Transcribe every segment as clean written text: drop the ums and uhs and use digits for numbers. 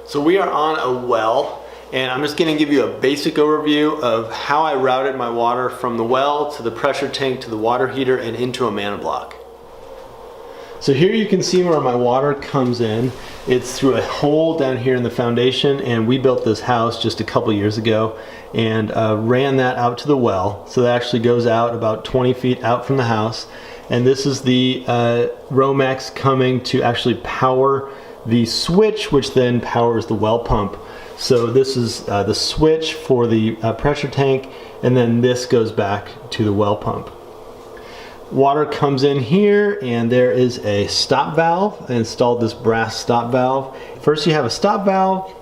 So we are on a well, and I'm just going to give you a basic overview of how I routed my water from the well to the pressure tank to the water heater and into a Manablock. So here you can see where my water comes in. It's through a hole down here in the foundation, and we built this house just a couple years ago and ran that out to the well. So that actually goes out about 20 feet out from the house. And this is the Romex coming to actually power the switch, which then powers the well pump. So this is the switch for the pressure tank, and then this goes back to the well pump. Water comes in here, and there is a stop valve. I installed this brass stop valve. First you have a stop valve,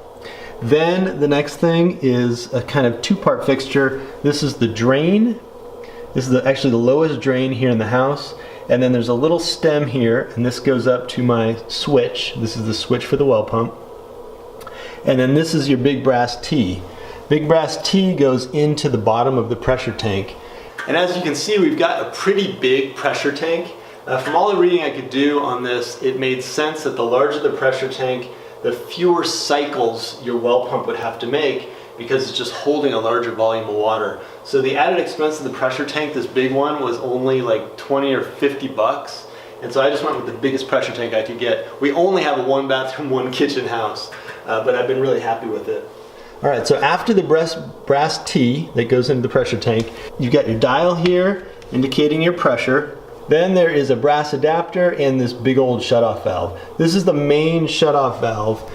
then the next thing is a kind of two-part fixture. This is the drain. This is actually the lowest drain here in the house. And then there's a little stem here, and this goes up to my switch. This is the switch for the well pump. And then this is your big brass T. Big brass T goes into the bottom of the pressure tank. And as you can see, we've got a pretty big pressure tank. From all the reading I could do on this, it made sense that the larger the pressure tank, the fewer cycles your well pump would have to make, because it's just holding a larger volume of water. So the added expense of the pressure tank, this big one, was only like 20 or 50 bucks. And so I just went with the biggest pressure tank I could get. We only have a 1-bathroom, 1-kitchen house, but I've been really happy with it. All right, so after the brass T that goes into the pressure tank, you've got your dial here indicating your pressure. Then there is a brass adapter and this big old shutoff valve. This is the main shutoff valve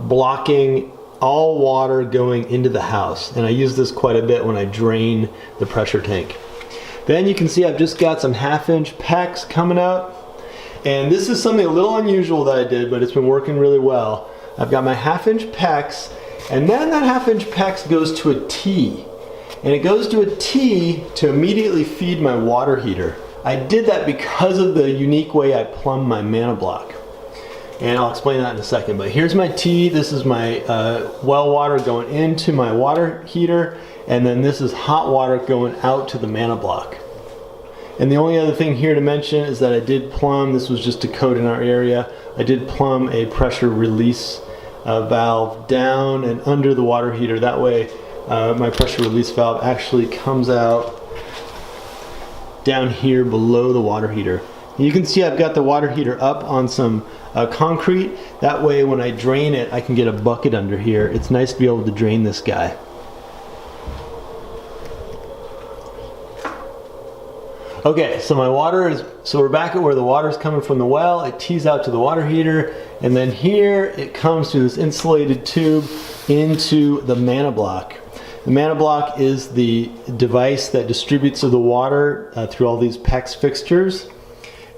blocking all water going into the house, and I use this quite a bit when I drain the pressure tank. Then you can see I've just got some 1/2-inch PEX coming up, and this is something a little unusual that I did, but it's been working really well. I've got my 1/2-inch PEX, and then that 1/2-inch PEX goes to a T, and it goes to a T to immediately feed my water heater. I did that because of the unique way I plumb my Manablock. And I'll explain that in a second, but here's my T. This is my well water going into my water heater, and then this is hot water going out to the Manablock. And the only other thing here to mention is that I did plumb, this was just a code in our area, I did plumb a pressure release valve down and under the water heater. That way my pressure release valve actually comes out down here below the water heater. You can see I've got the water heater up on some concrete. That way when I drain it, I can get a bucket under here. It's nice to be able to drain this guy. Okay, so we're back at where the water's coming from the well. It tees out to the water heater, and then here it comes through this insulated tube into the Manablock. The Manablock is the device that distributes the water through all these PEX fixtures.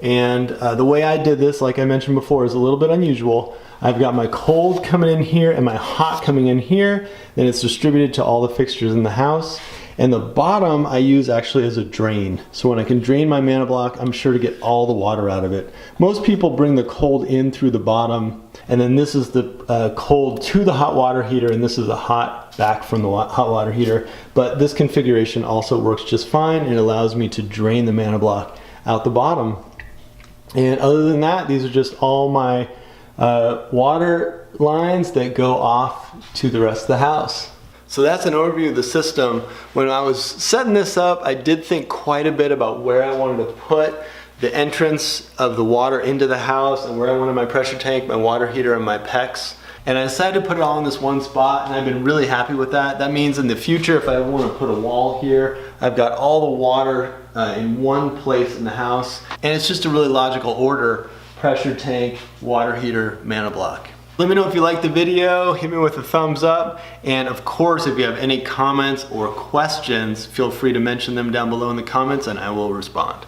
And the way I did this, like I mentioned before, is a little bit unusual. I've got my cold coming in here and my hot coming in here. Then it's distributed to all the fixtures in the house. And the bottom I use actually as a drain. So when I can drain my Manablock, I'm sure to get all the water out of it. Most people bring the cold in through the bottom, and then this is the cold to the hot water heater, and this is a hot back from the hot water heater. But this configuration also works just fine, and it allows me to drain the Manablock out the bottom. And other than that, these are just all my water lines that go off to the rest of the house. So that's an overview of the system. When I was setting this up, I did think quite a bit about where I wanted to put the entrance of the water into the house and where I wanted my pressure tank, my water heater, and my PEX. And I decided to put it all in this one spot, and I've been really happy with that. That means in the future, if I want to put a wall here, I've got all the water in one place in the house. And it's just a really logical order: pressure tank, water heater, Manablock. Let me know if you liked the video, hit me with a thumbs up, and of course if you have any comments or questions, feel free to mention them down below in the comments and I will respond.